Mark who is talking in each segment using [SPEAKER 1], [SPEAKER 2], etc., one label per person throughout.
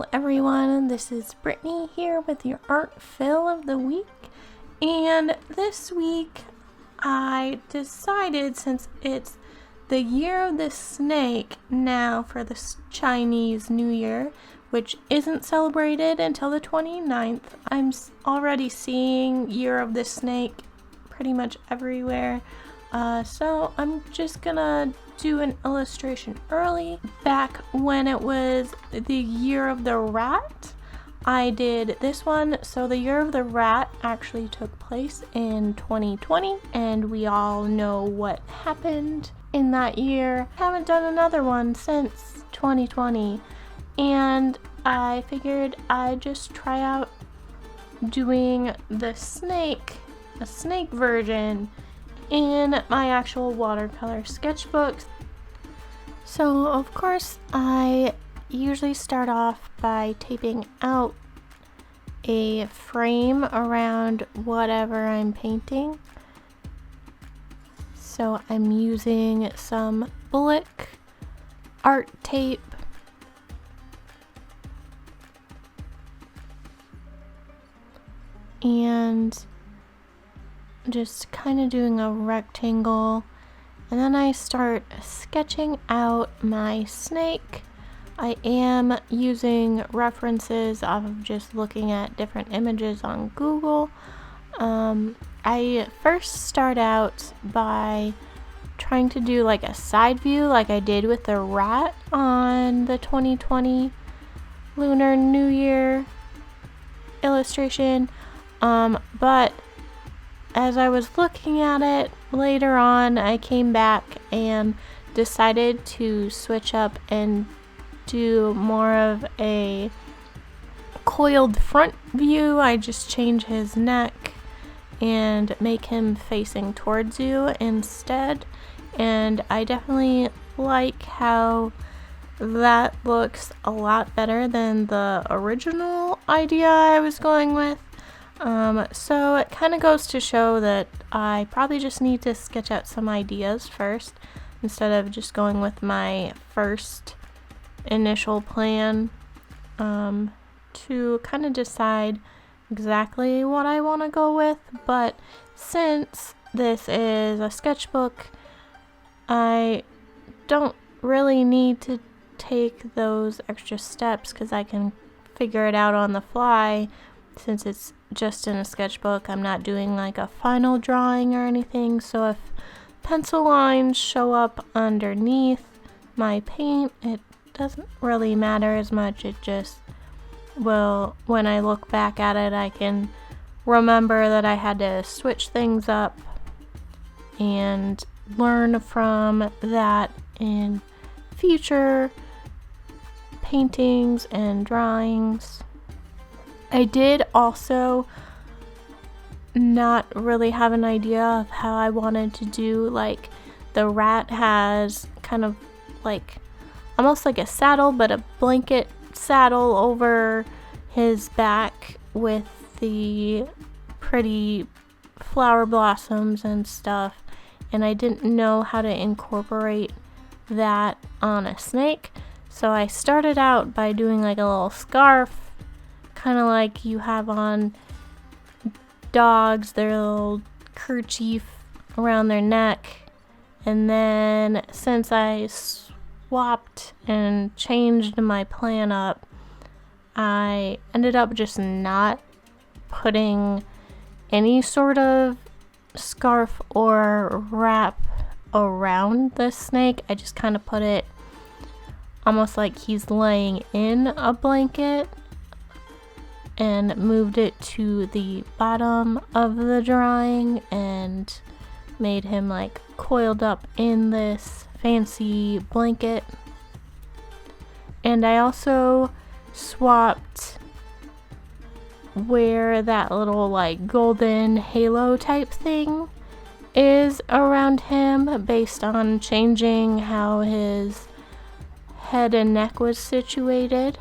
[SPEAKER 1] Hello everyone, this is Brittany here with your art fill of the week, and this week I decided, since it's the year of the snake now for the Chinese New Year, which isn't celebrated until the 29th, I'm already seeing Year of the Snake pretty much everywhere. So I'm just gonna do an illustration early. Back when it was the Year of the Rat, I did this one. So the Year of the Rat actually took place in 2020, and we all know what happened in that year. I haven't done another one since 2020, and I figured I'd just try out doing the snake, a snake version, in my actual watercolor sketchbooks. So of course I usually start off by taping out a frame around whatever I'm painting. So I'm using some Bullock art tape, and just kind of doing a rectangle, and then I start sketching out my snake. I am using references off of just looking at different images on Google. I first start out by trying to do like a side view like I did with the rat on the 2020 Lunar New Year illustration, but as I was looking at it later on, I came back and decided to switch up and do more of a coiled front view. I just change his neck and make him facing towards you instead, and I definitely like how that looks a lot better than the original idea I was going with. So it kind of goes to show that I probably just need to sketch out some ideas first instead of just going with my first initial plan, to kind of decide exactly what I want to go with. But since this is a sketchbook, I don't really need to take those extra steps because I can figure it out on the fly. Since it's just in a sketchbook, I'm not doing like a final drawing or anything, so if pencil lines show up underneath my paint, it doesn't really matter as much. It just will, when I look back at it, I can remember that I had to switch things up and learn from that in future paintings and drawings. I did also not really have an idea of how I wanted to do, like, the rat has kind of like almost like a saddle, but a blanket saddle over his back with the pretty flower blossoms and stuff, and I didn't know how to incorporate that on a snake, so I started out by doing like a little scarf, kind of like you have on dogs, their little kerchief around their neck. And then since I swapped and changed my plan up, I ended up just not putting any sort of scarf or wrap around the snake. I just kind of put it almost like he's laying in a blanket, and moved it to the bottom of the drawing and made him like coiled up in this fancy blanket. And I also swapped where that little like golden halo type thing is around him, based on changing how his head and neck was situated.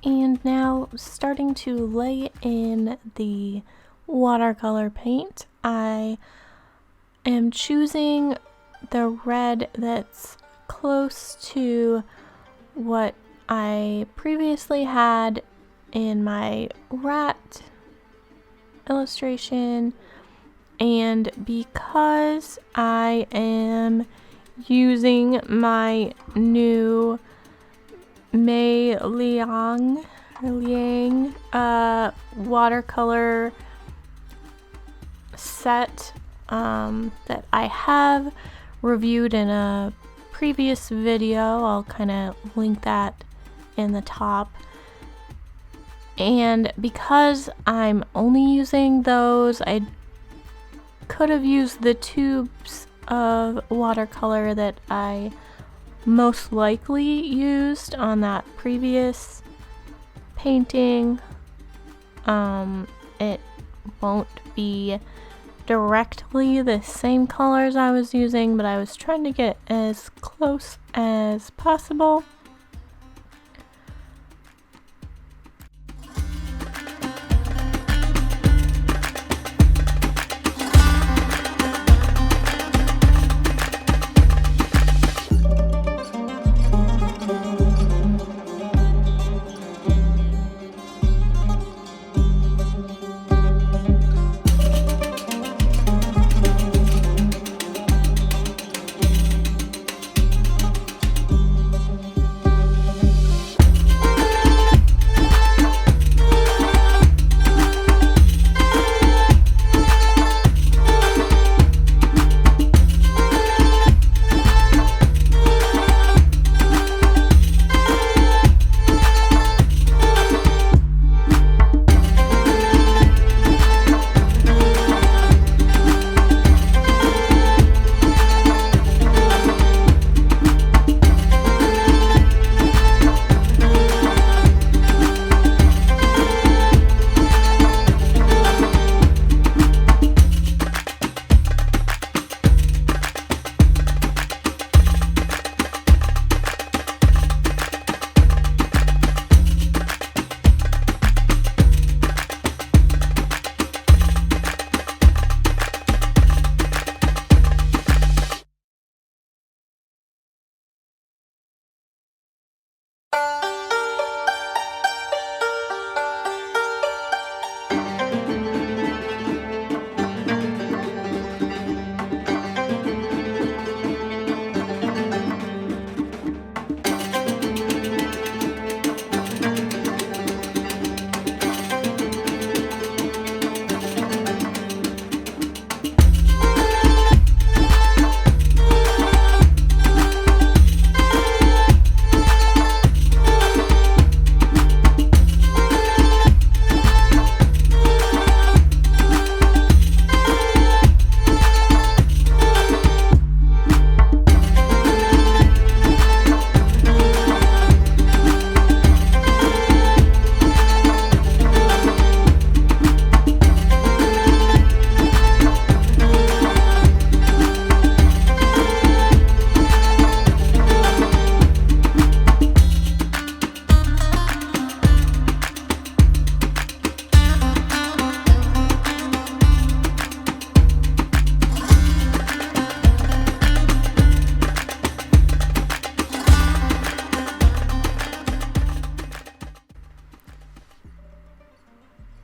[SPEAKER 1] And now starting to lay in the watercolor paint. I am choosing the red that's close to what I previously had in my rat illustration, and because I am using my new Mei Liang watercolor set that I have reviewed in a previous video. I'll kind of link that in the top. And because I'm only using those, I could have used the tubes of watercolor that I most likely used on that previous painting. It won't be directly the same colors I was using, but I was trying to get as close as possible.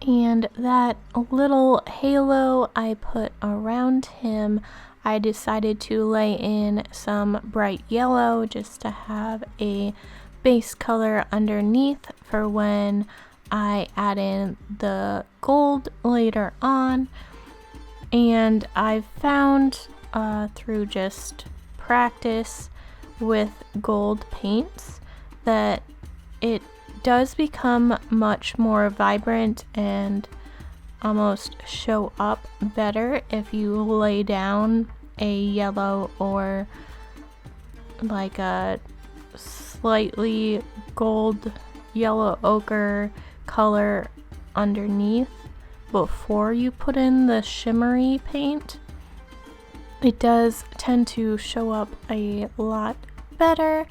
[SPEAKER 1] And that little halo I put around him, I decided to lay in some bright yellow just to have a base color underneath for when I add in the gold later on. And I've found through just practice with gold paints that it does become much more vibrant and almost show up better if you lay down a yellow or like a slightly gold yellow ochre color underneath before you put in the shimmery paint. It does tend to show up a lot better,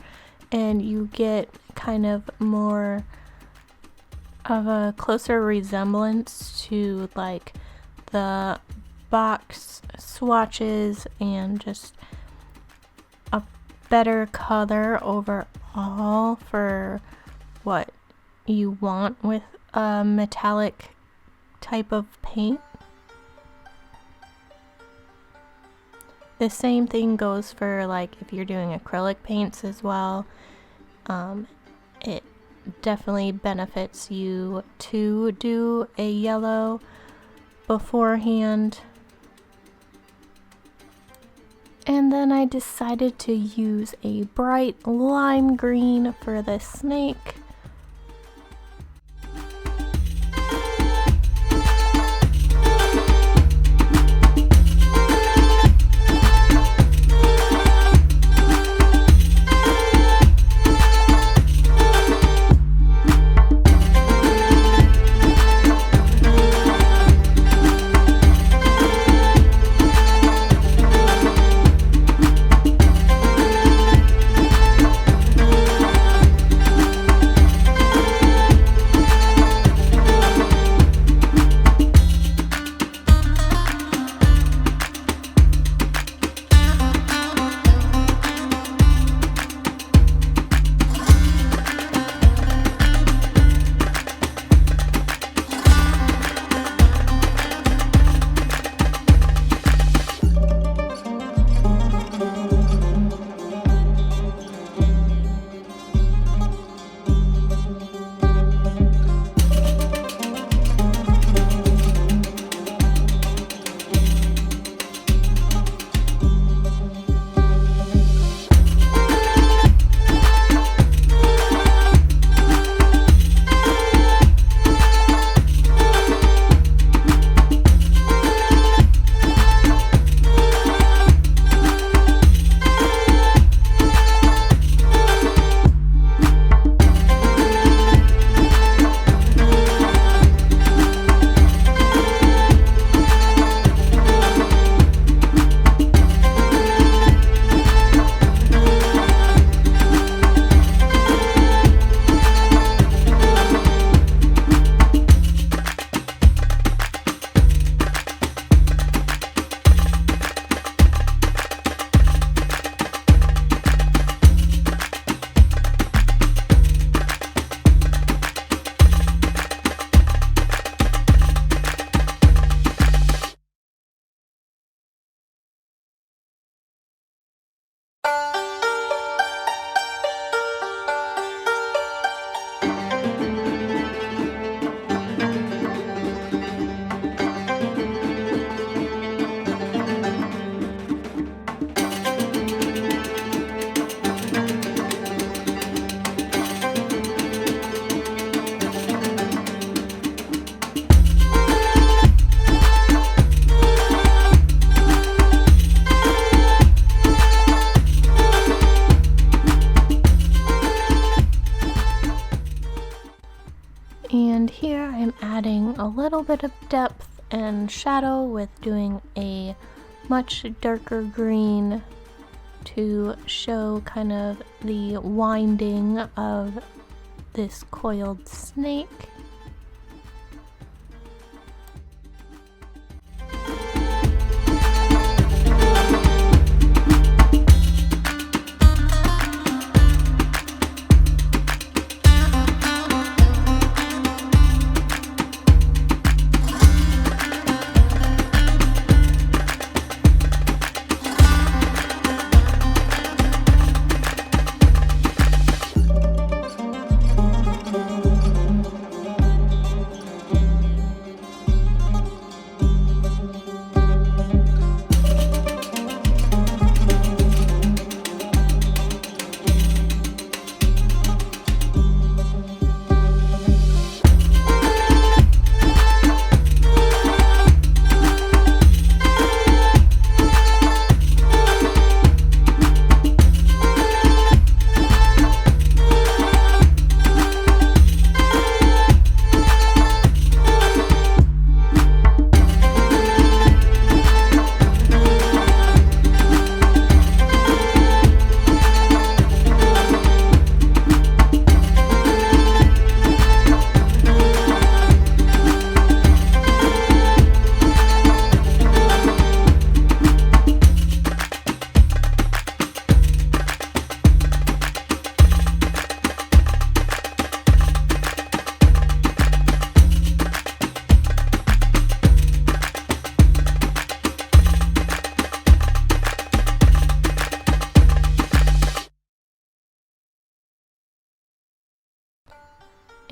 [SPEAKER 1] and you get kind of more of a closer resemblance to like the box swatches and just a better color overall for what you want with a metallic type of paint. The same thing goes for like if you're doing acrylic paints as well. It definitely benefits you to do a yellow beforehand. And then I decided to use a bright lime green for the snake. And here I'm adding a little bit of depth and shadow with doing a much darker green to show kind of the winding of this coiled snake.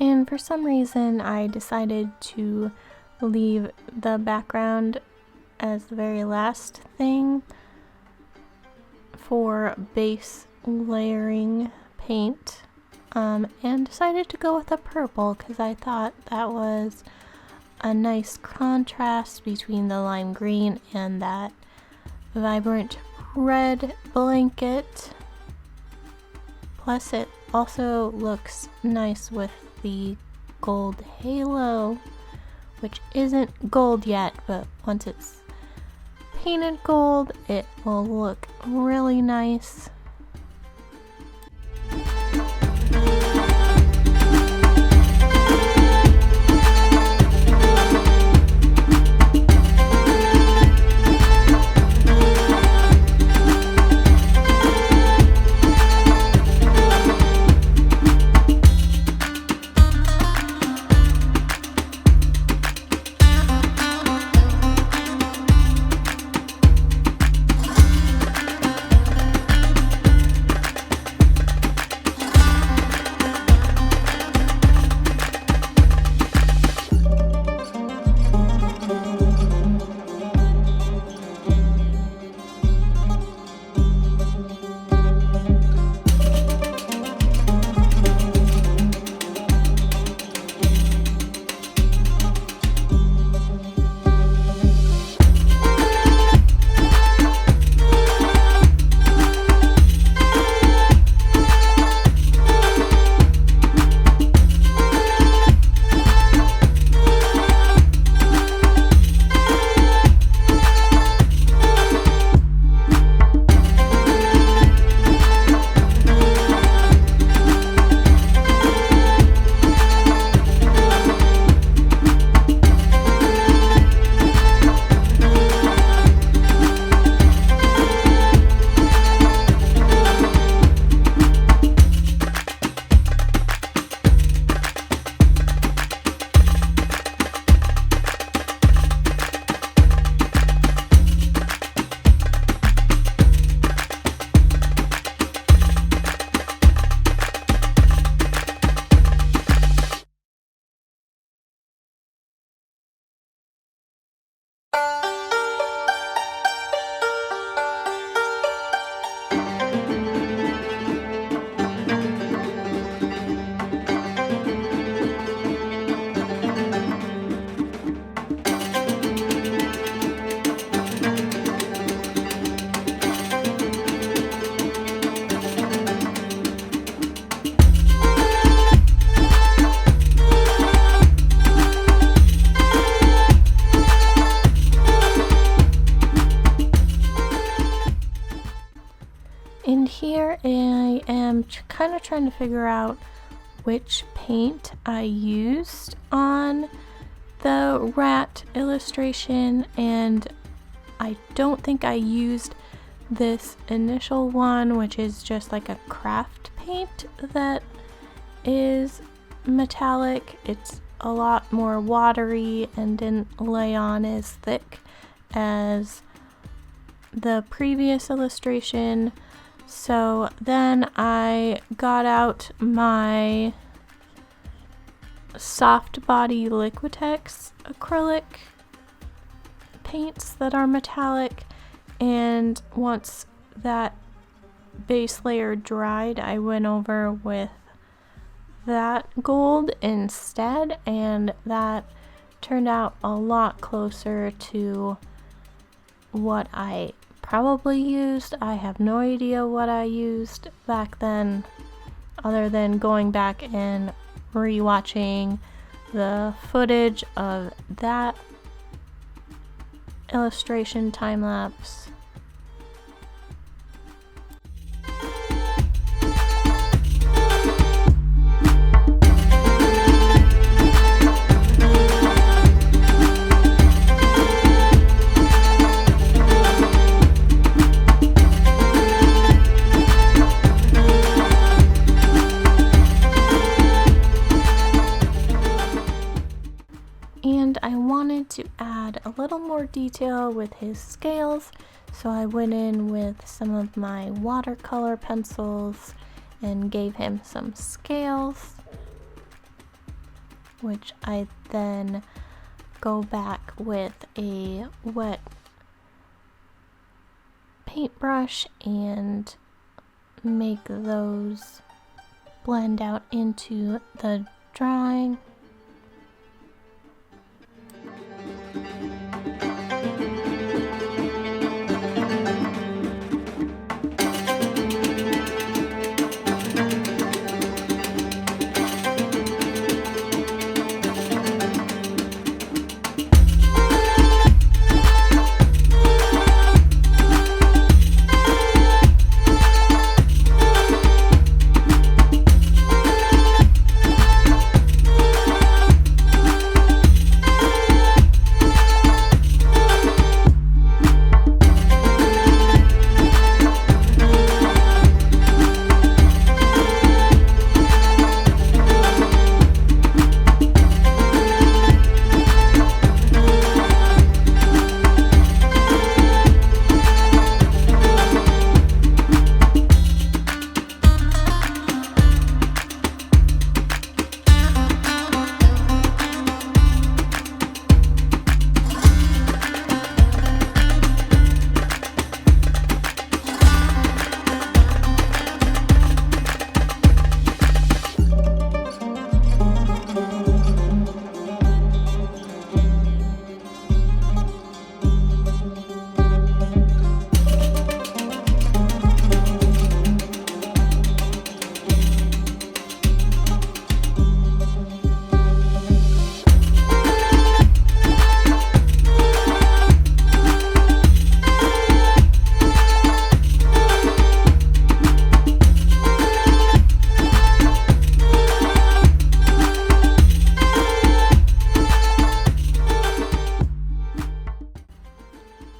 [SPEAKER 1] And for some reason I decided to leave the background as the very last thing for base layering paint, and decided to go with a purple because I thought that was a nice contrast between the lime green and that vibrant red blanket. Plus it also looks nice with the gold halo, which isn't gold yet, but once it's painted gold, it will look really nice. And here I am kind of trying to figure out which paint I used on the rat illustration, and I don't think I used this initial one, which is just like a craft paint that is metallic. It's a lot more watery and didn't lay on as thick as the previous illustration. So then I got out my soft body Liquitex acrylic paints that are metallic, and once that base layer dried, I went over with that gold instead, and that turned out a lot closer to what I probably used. I have no idea what I used back then, other than going back and rewatching the footage of that illustration time lapse. And I wanted to add a little more detail with his scales, so I went in with some of my watercolor pencils and gave him some scales. which I then go back with a wet paintbrush and make those blend out into the drawing.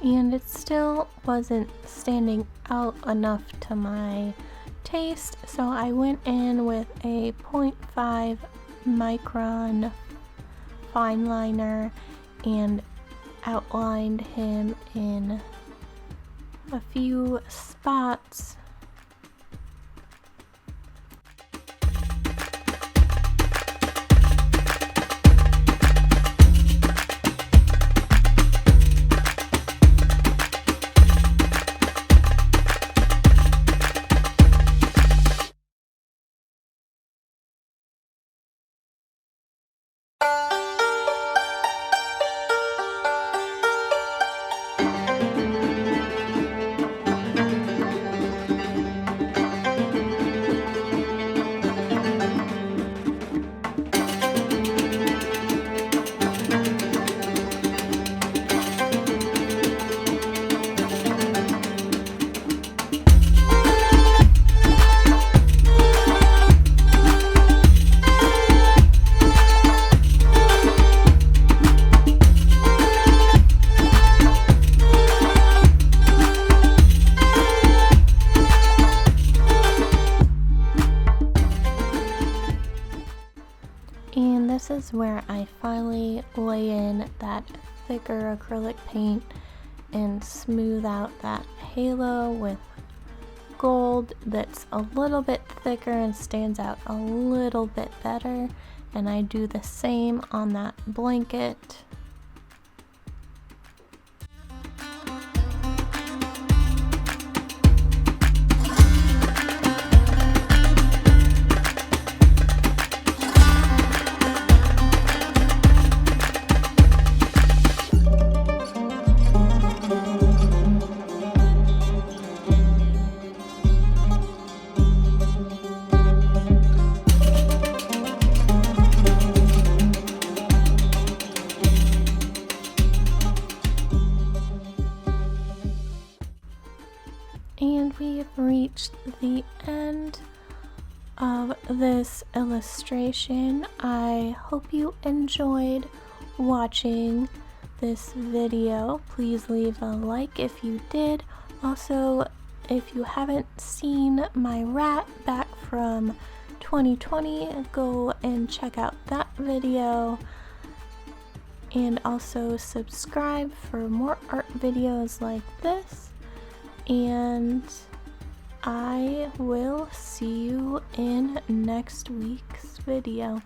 [SPEAKER 1] And it still wasn't standing out enough to my taste, so I went in with a 0.5 micron fine liner and outlined him in a few spots. And this is where I finally lay in that thicker acrylic paint and smooth out that halo with gold that's a little bit thicker and stands out a little bit better. And I do the same on that blanket. And we've reached the end of this illustration. I hope you enjoyed watching this video. Please leave a like if you did. Also, if you haven't seen my rat back from 2020, go and check out that video. And also subscribe for more art videos like this. And I will see you in next week's video.